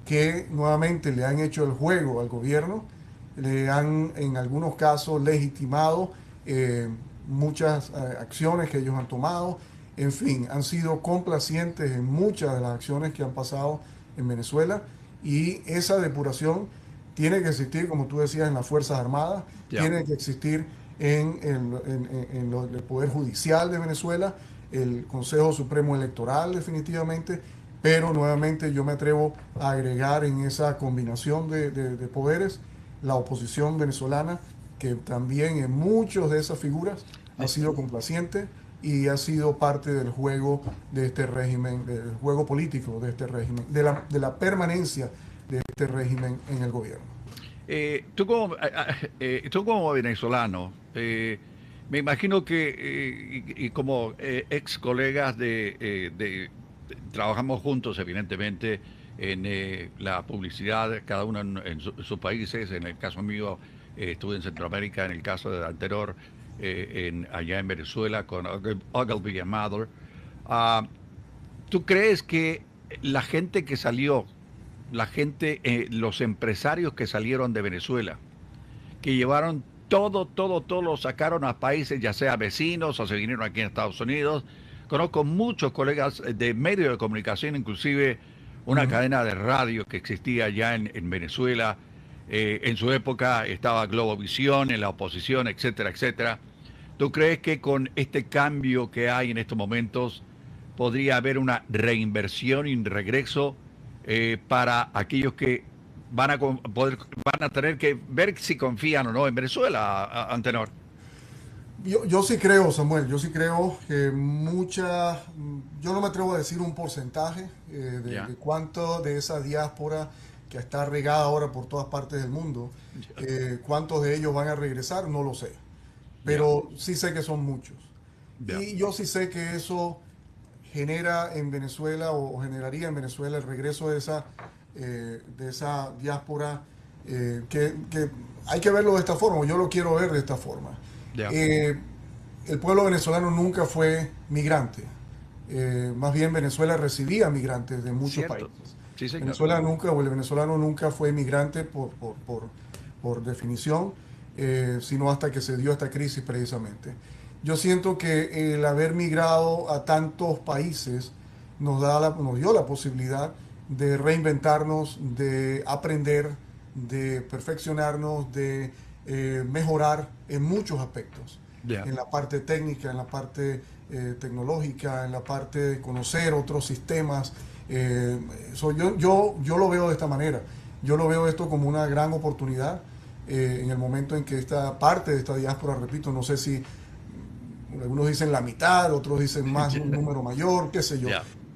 que nuevamente le han hecho el juego al gobierno, le han en algunos casos legitimado muchas acciones que ellos han tomado, en fin, han sido complacientes en muchas de las acciones que han pasado en Venezuela, y esa depuración tiene que existir, como tú decías, en las Fuerzas Armadas, tiene que existir en el Poder Judicial de Venezuela, el Consejo Supremo Electoral definitivamente, pero nuevamente yo me atrevo a agregar en esa combinación de poderes la oposición venezolana, que también en muchas de esas figuras ha sido complaciente y ha sido parte del juego de este régimen, del juego político de este régimen, de la permanencia de este régimen en el gobierno. Tú como venezolano, me imagino que, y como ex colegas trabajamos juntos evidentemente en la publicidad, cada uno en sus países. En el caso mío, estuve en Centroamérica, en el caso de anterior, allá en Venezuela con Ogilvy and Mather. ¿Tú crees que la gente que salió, los empresarios que salieron de Venezuela, que llevaron todo lo sacaron a países ya sea vecinos o se vinieron aquí en Estados Unidos? Conozco muchos colegas de medios de comunicación, inclusive una cadena de radio que existía allá en Venezuela. En su época estaba Globovisión en la oposición, etcétera, etcétera. ¿Tú crees que con este cambio que hay en estos momentos podría haber una reinversión y un regreso para aquellos que van a tener que ver si confían o no en Venezuela, Antenor? Yo sí creo, Samuel, yo sí creo que yo no me atrevo a decir un porcentaje de cuánto de esa diáspora que está regada ahora por todas partes del mundo, cuántos de ellos van a regresar, no lo sé. Pero sí sé que son muchos. Y yo sí sé que eso genera en Venezuela o generaría en Venezuela el regreso de esa diáspora, que hay que verlo de esta forma, yo lo quiero ver de esta forma. El pueblo venezolano nunca fue migrante. Más bien Venezuela recibía migrantes de muchos países. Sí, el venezolano nunca fue migrante por definición, sino hasta que se dio esta crisis precisamente. Yo siento que el haber migrado a tantos países nos dio la posibilidad de reinventarnos, de aprender, de perfeccionarnos, de mejorar en muchos aspectos. En la parte técnica, en la parte tecnológica, en la parte de conocer otros sistemas. Yo lo veo de esta manera. Yo lo veo esto como una gran oportunidad. en el momento en que esta parte de esta diáspora, repito, no sé si algunos dicen la mitad, otros dicen más, un número mayor, qué sé yo,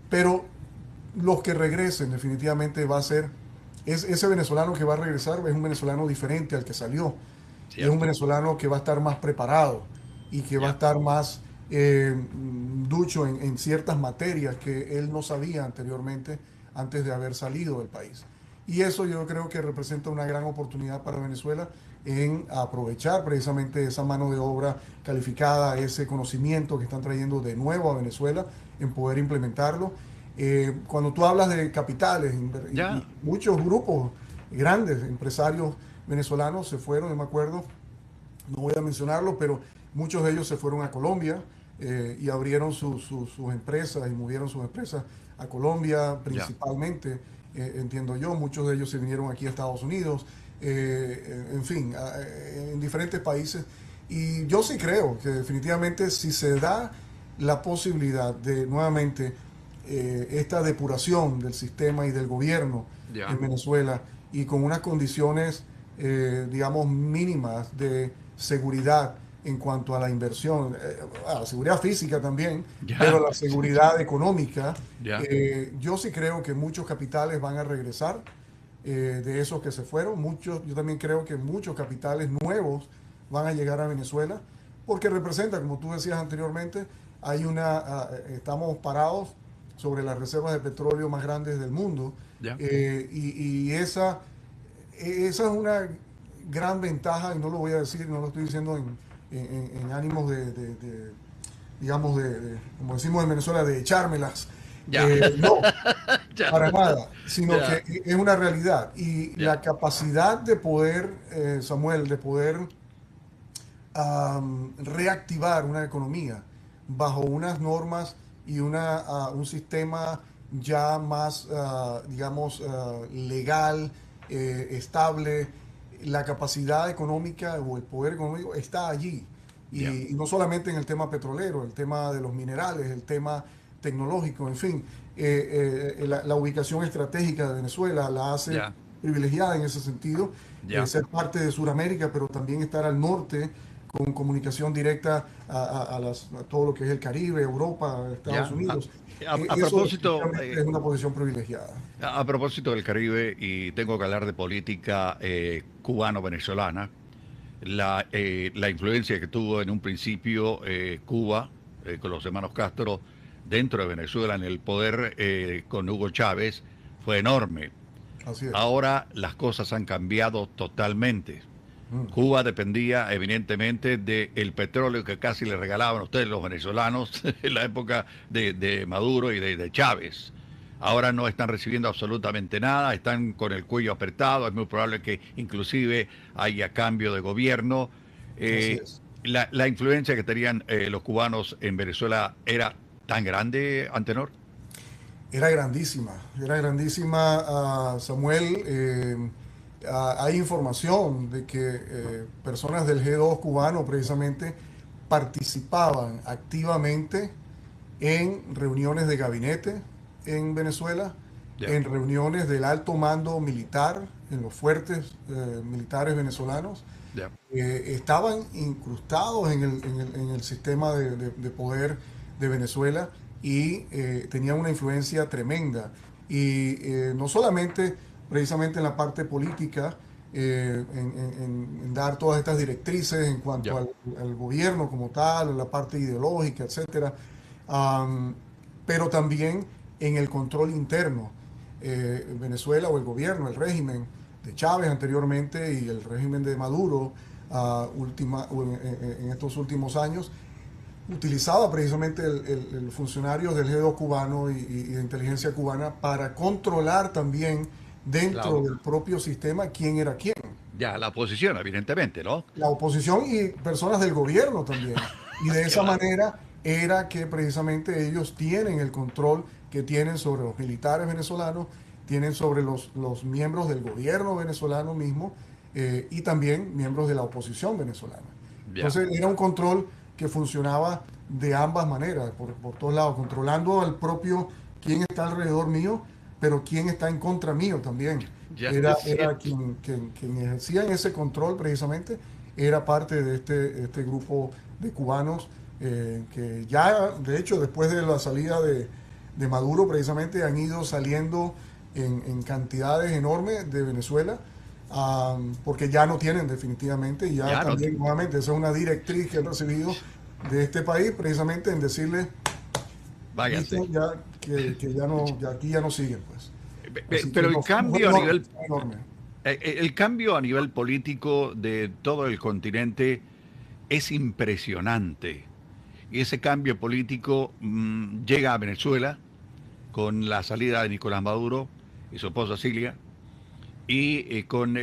pero los que regresen definitivamente va a ser, ese venezolano que va a regresar es un venezolano diferente al que salió. Es un venezolano que va a estar más preparado y que va a estar más ducho en ciertas materias que él no sabía anteriormente antes de haber salido del país. Y eso yo creo que representa una gran oportunidad para Venezuela en aprovechar precisamente esa mano de obra calificada, ese conocimiento que están trayendo de nuevo a Venezuela, en poder implementarlo. Cuando tú hablas de capitales, y muchos grupos grandes, empresarios venezolanos se fueron, yo me acuerdo, no voy a mencionarlo, pero muchos de ellos se fueron a Colombia y abrieron sus empresas y movieron sus empresas a Colombia principalmente, entiendo yo. Muchos de ellos se vinieron aquí a Estados Unidos, en fin, en diferentes países. Y yo sí creo que definitivamente si se da la posibilidad de nuevamente esta depuración del sistema y del gobierno en Venezuela y con unas condiciones, digamos, mínimas de seguridad en cuanto a la inversión, a la seguridad física también, pero la seguridad económica, yo sí creo que muchos capitales van a regresar de esos que se fueron. Muchos, yo también creo que muchos capitales nuevos van a llegar a Venezuela, porque representa, como tú decías anteriormente, estamos parados sobre las reservas de petróleo más grandes del mundo, y esa es una gran ventaja, y no lo voy a decir, no lo estoy diciendo en ánimos digamos, como decimos en Venezuela, de echármelas. No, para nada, sino que es una realidad. Y la capacidad de poder, Samuel, de poder reactivar una economía bajo unas normas y un sistema ya más, digamos, legal, estable, la capacidad económica o el poder económico está allí. Y no solamente en el tema petrolero, el tema de los minerales, el tema tecnológico, en fin, la ubicación estratégica de Venezuela la hace privilegiada en ese sentido, ser parte de Sudamérica, pero también estar al norte con comunicación directa a todo lo que es el Caribe, Europa, Estados Unidos. A propósito, es una posición privilegiada. A propósito del Caribe, y tengo que hablar de política cubano-venezolana, la influencia que tuvo en un principio Cuba con los hermanos Castro dentro de Venezuela en el poder con Hugo Chávez fue enorme. Así es. Ahora las cosas han cambiado totalmente. Cuba dependía evidentemente del petróleo que casi le regalaban a ustedes los venezolanos en la época de Maduro y de Chávez. Ahora no están recibiendo absolutamente nada, están con el cuello apretado, es muy probable que inclusive haya cambio de gobierno. La influencia que tenían los cubanos en Venezuela era tan grande, Antenor. Era grandísima, Samuel. Hay información de que personas del G2 cubano precisamente participaban activamente en reuniones de gabinete en Venezuela, en reuniones del alto mando militar, en los fuertes militares venezolanos. Estaban incrustados en el sistema de poder de Venezuela y tenían una influencia tremenda. Y no solamente precisamente en la parte política, en dar todas estas directrices en cuanto al gobierno como tal, en la parte ideológica, etcétera, pero también en el control interno. Venezuela, o el gobierno, el régimen de Chávez anteriormente y el régimen de Maduro en estos últimos años, utilizaba precisamente el funcionarios del G2 cubano y de inteligencia cubana para controlar también dentro del propio sistema quién era quién. La oposición, evidentemente, ¿no? La oposición y personas del gobierno también. Y de esa manera era que precisamente ellos tienen el control que tienen sobre los militares venezolanos, tienen sobre los miembros del gobierno venezolano mismo y también miembros de la oposición venezolana. Entonces era un control que funcionaba de ambas maneras, por todos lados, controlando al propio quién está alrededor mío, pero quien está en contra mío también. Ya Era, es era cierto. quien ejercía ese control precisamente, era parte de este grupo de cubanos que ya, de hecho, después de la salida de Maduro, precisamente han ido saliendo en cantidades enormes de Venezuela, porque ya no tienen definitivamente, y ya Ya no. también nuevamente, esa es una directriz que han recibido de este país, precisamente en decirle, Váyase. listo, ya que ya no, ya aquí ya no siguen, pues. Así que Pero el no, cambio a nivel, fue enorme. el cambio a nivel político de todo el continente es impresionante. Y ese cambio político llega a Venezuela con la salida de Nicolás Maduro y su esposa Cilia, y con,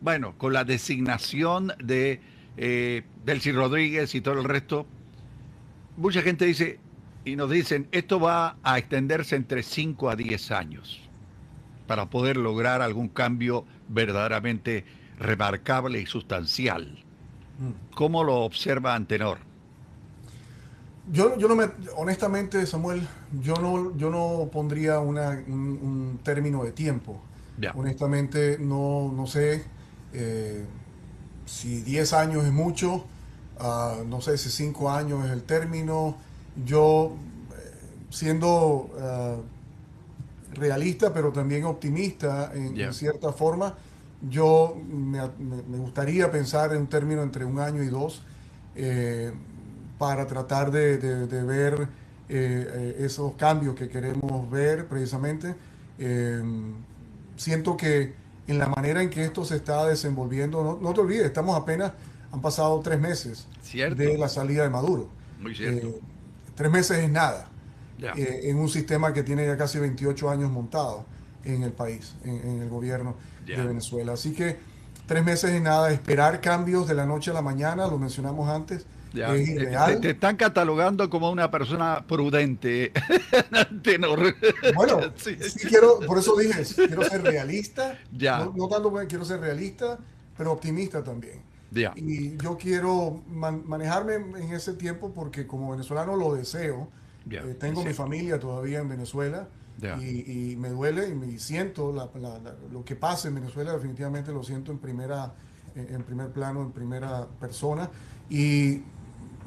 bueno, con la designación de Delcy Rodríguez y todo el resto. Mucha gente dice, y nos dicen, esto va a extenderse entre 5 a 10 años para poder lograr algún cambio verdaderamente remarcable y sustancial. Mm. ¿Cómo lo observa Antenor? Yo no me, honestamente, Samuel, yo no pondría un término de tiempo. Ya, Honestamente, no sé si 10 años es mucho, no sé si 5 años es el término. Yo, siendo realista, pero también optimista en ya. cierta forma, yo me gustaría pensar en un término entre un año y dos, eh, para tratar de ver esos cambios que queremos ver precisamente. Eh, Siento que en la manera en que esto se está desenvolviendo, no te olvides, han pasado 3 meses de Cierto, la salida de Maduro. muy cierto. Eh, 3 meses es nada Ya, en un sistema que tiene ya casi 28 años montado en el país, en el gobierno de ya. Venezuela. Así que 3 meses es nada, esperar cambios de la noche a la mañana, lo mencionamos antes, Ya, es te irreal. están catalogando como una persona prudente, Antenor. Bueno, Sí, sí quiero, por eso dije, quiero ser realista, ya, no tanto porque quiero ser realista, pero optimista también. ya, Y yo quiero manejarme en ese tiempo porque como venezolano lo deseo. ya, es Tengo mi cierto. familia todavía en Venezuela Ya, y me duele y siento lo que pasa en Venezuela, definitivamente lo siento en primer plano, en primera persona. Y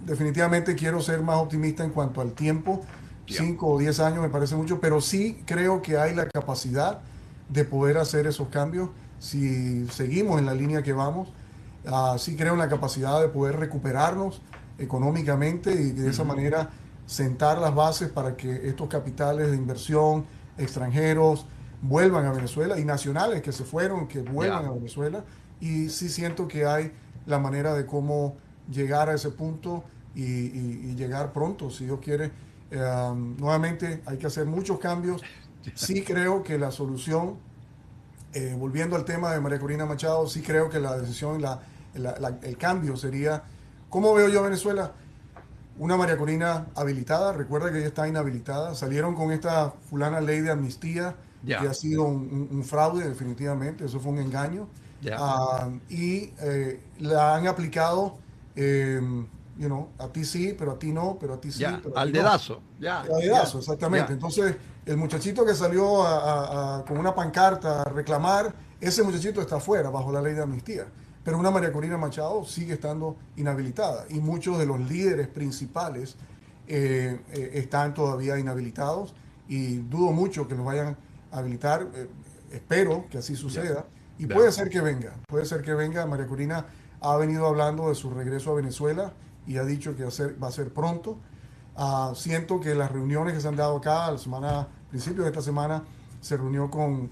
definitivamente quiero ser más optimista en cuanto al tiempo. ya. 5 o 10 años me parece mucho, pero sí creo que hay la capacidad de poder hacer esos cambios si seguimos en la línea que vamos. Sí creo en la capacidad de poder recuperarnos económicamente y de esa Ujú. manera sentar las bases para que estos capitales de inversión extranjeros vuelvan a Venezuela y nacionales que se fueron, que vuelvan Ya, a Venezuela. Y sí siento que hay la manera de cómo llegar a ese punto y llegar pronto, si Dios quiere. Nuevamente hay que hacer muchos cambios. Sí creo que la solución, volviendo al tema de María Corina Machado, sí creo que la decisión, el cambio sería, ¿cómo veo yo a Venezuela? Una María Corina habilitada, recuerda que ella está inhabilitada, salieron con esta fulana ley de amnistía, que ya, ha sido un fraude definitivamente, eso fue un engaño. ya, Y la han aplicado, eh, a ti sí, pero a ti no, pero a ti sí, ya. pero a ti Al no. dedazo. Ya, ya, Dedazo, exactamente. ya, Entonces, el muchachito que salió con una pancarta a reclamar, ese muchachito está afuera bajo la ley de amnistía. Pero una María Corina Machado sigue estando inhabilitada y muchos de los líderes principales están todavía inhabilitados y dudo mucho que los vayan a habilitar. Espero que así ya, suceda y ya, puede ser que venga. María Corina ha venido hablando de su regreso a Venezuela y ha dicho que va a ser pronto. Siento que las reuniones que se han dado acá, principio de esta semana, se reunió con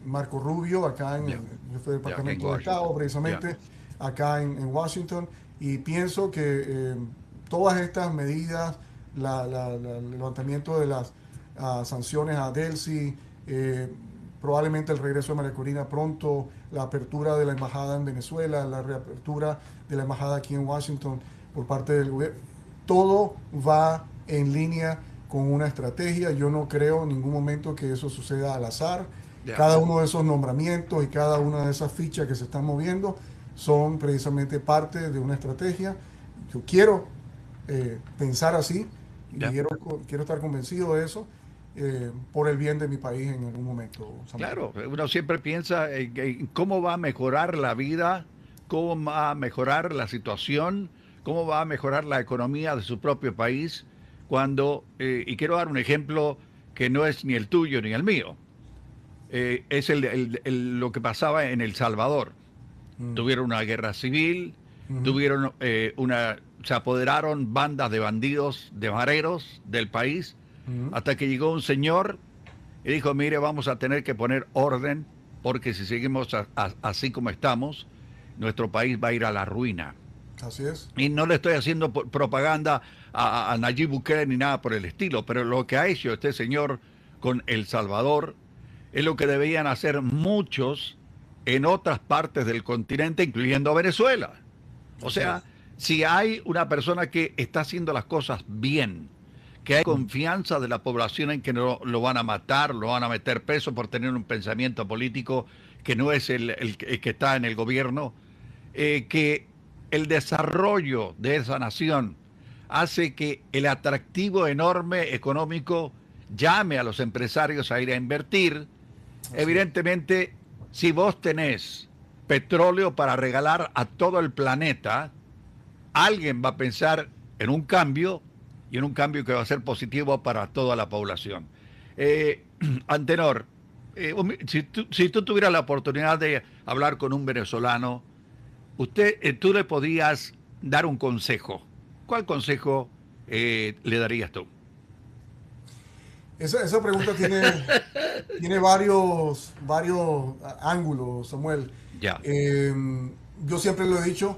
Marco Rubio, acá en ya, el jefe del ya, aquí en Departamento de Estado, Washington. Ya, precisamente acá en Washington, y pienso que todas estas medidas, el levantamiento de las sanciones a Delcy, probablemente el regreso de María Corina pronto, la apertura de la embajada en Venezuela, la reapertura de la embajada aquí en Washington por parte del gobierno, todo va en línea con una estrategia. Yo no creo en ningún momento que eso suceda al azar. ya, Cada uno de esos nombramientos y cada una de esas fichas que se están moviendo son precisamente parte de una estrategia. Yo quiero pensar así y ya, quiero estar convencido de eso. por el bien de mi país en algún momento, Samuel. Claro, uno siempre piensa en cómo va a mejorar la vida, cómo va a mejorar la situación, cómo va a mejorar la economía de su propio país, cuando, y quiero dar un ejemplo que no es ni el tuyo ni el mío, es lo que pasaba en El Salvador. Mm, Tuvieron una guerra civil, ujú, tuvieron se apoderaron bandas de bandidos, de mareros del país, ujú. hasta que llegó un señor y dijo, mire, vamos a tener que poner orden, porque si seguimos así como estamos, nuestro país va a ir a la ruina. Así es. Y no le estoy haciendo propaganda a Nayib Bukele ni nada por el estilo, pero lo que ha hecho este señor con El Salvador es lo que deberían hacer muchos en otras partes del continente, incluyendo Venezuela. O Así sea, es. si hay una persona que está haciendo las cosas bien, que hay Mm, confianza de la población en que no lo van a matar, lo van a meter preso por tener un pensamiento político que no es el que está en el gobierno, que el desarrollo de esa nación hace que el atractivo enorme económico llame a los empresarios a ir a invertir. así es. Evidentemente, si vos tenés petróleo para regalar a todo el planeta, alguien va a pensar en un cambio, y en un cambio que va a ser positivo para toda la población. Eh, Antenor, si tú tuvieras la oportunidad de hablar con un venezolano, tú le podías dar un consejo. ¿Cuál consejo le darías tú? Esa pregunta tiene varios ángulos, Samuel. Ya, Eh, yo siempre lo he dicho,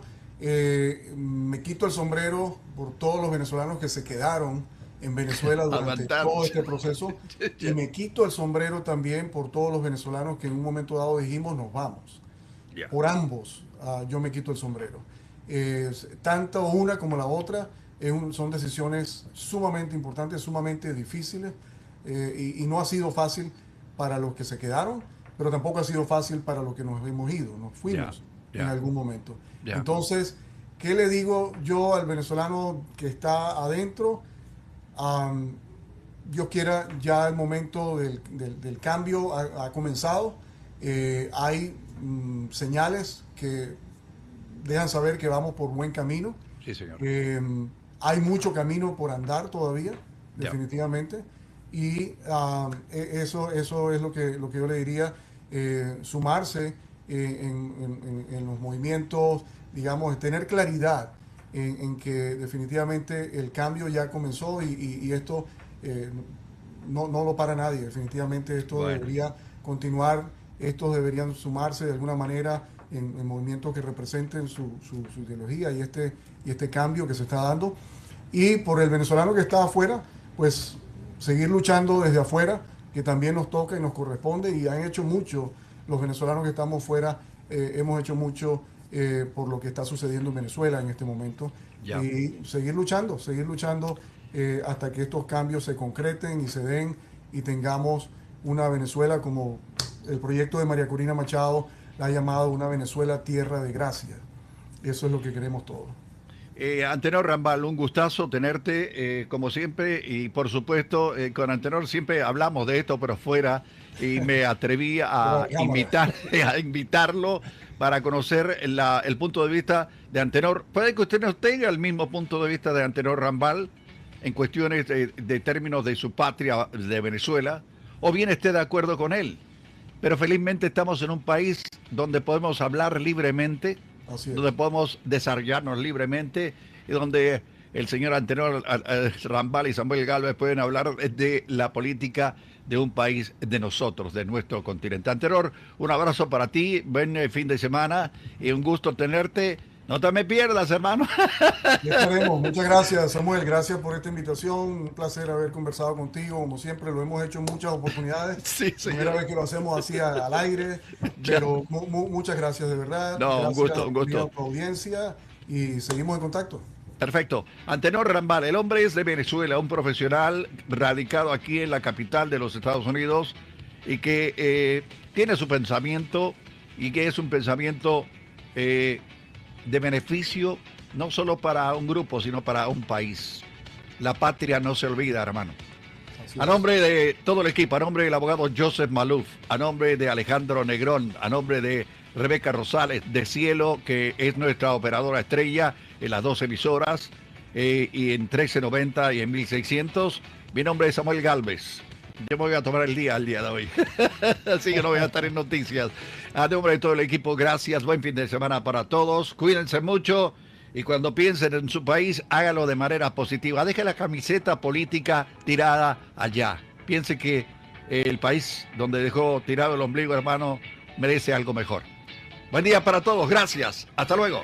me quito el sombrero por todos los venezolanos que se quedaron en Venezuela durante aguantaron. todo este proceso y me quito el sombrero también por todos los venezolanos que en un momento dado dijimos nos vamos. Ya, Por ambos, yo me quito el sombrero. Tanto una como la otra son decisiones sumamente importantes, sumamente difíciles, y no ha sido fácil para los que se quedaron, pero tampoco ha sido fácil para los que nos hemos ido, nos ya, fuimos en ya, algún momento. ya, Entonces, ¿qué le digo yo al venezolano que está adentro? Um, Dios quiera, ya el momento del cambio ha comenzado. Hay señales que dejan saber que vamos por buen camino. sí, señor. Eh, Hay mucho camino por andar todavía, Ya, definitivamente. Y eso es lo que yo le diría, sumarse en los movimientos, digamos, tener claridad en que definitivamente el cambio ya comenzó y esto no lo para nadie. Definitivamente esto bueno, debería continuar, estos deberían sumarse de alguna manera en movimientos que representen su ideología y este cambio que se está dando. Y por el venezolano que está afuera, pues seguir luchando desde afuera, que también nos toca y nos corresponde, y han hecho mucho, los venezolanos que estamos fuera, hemos hecho mucho por lo que está sucediendo en Venezuela en este momento, ya. y seguir luchando hasta que estos cambios se concreten y se den y tengamos una Venezuela como el proyecto de María Corina Machado la ha llamado, una Venezuela tierra de gracia. Eso es lo que queremos todos. Antenor Rambal, un gustazo tenerte, como siempre, y por supuesto, con Antenor siempre hablamos de esto, pero fuera, y me atreví Fuera a de cámara. a invitarlo para conocer el punto de vista de Antenor. Puede que usted no tenga el mismo punto de vista de Antenor Rambal en cuestiones de términos de su patria, de Venezuela, o bien esté de acuerdo con él. Pero felizmente estamos en un país donde podemos hablar libremente, Así donde es. podemos desarrollarnos libremente y donde el señor Antenor Rambal y Samuel Gálvez pueden hablar de la política de un país de nosotros, de nuestro continente. Antenor, un abrazo para ti, buen fin de semana y un gusto tenerte. No te me pierdas, hermano. Ya estaremos. Muchas gracias, Samuel. Gracias por esta invitación. Un placer haber conversado contigo. Como siempre, lo hemos hecho en muchas oportunidades. Sí, Primera señor. vez que lo hacemos así al aire, Ya. pero muchas gracias de verdad. No, un Gracias gusto, un gusto. a tu audiencia y seguimos en contacto. Perfecto. Antenor Rambal, el hombre es de Venezuela, un profesional radicado aquí en la capital de los Estados Unidos y que tiene su pensamiento y que es un pensamiento de beneficio no solo para un grupo, sino para un país. La patria no se olvida, hermano. Así A es. nombre de todo el equipo, a nombre del abogado Joseph Maluf, a nombre de Alejandro Negrón, a nombre de Rebeca Rosales de Cielo, que es nuestra operadora estrella en las dos emisoras, y en 1390 y en 1600. Mi nombre es Samuel Galvez. Yo me voy a tomar el día de hoy. Así que no voy a estar en noticias. A nombre de todo el equipo, gracias. Buen fin de semana para todos. Cuídense mucho. Y cuando piensen en su país, hágalo de manera positiva. Deje la camiseta política tirada allá. Piense que el país donde dejó tirado el ombligo, hermano, merece algo mejor. Buen día para todos. Gracias. Hasta luego.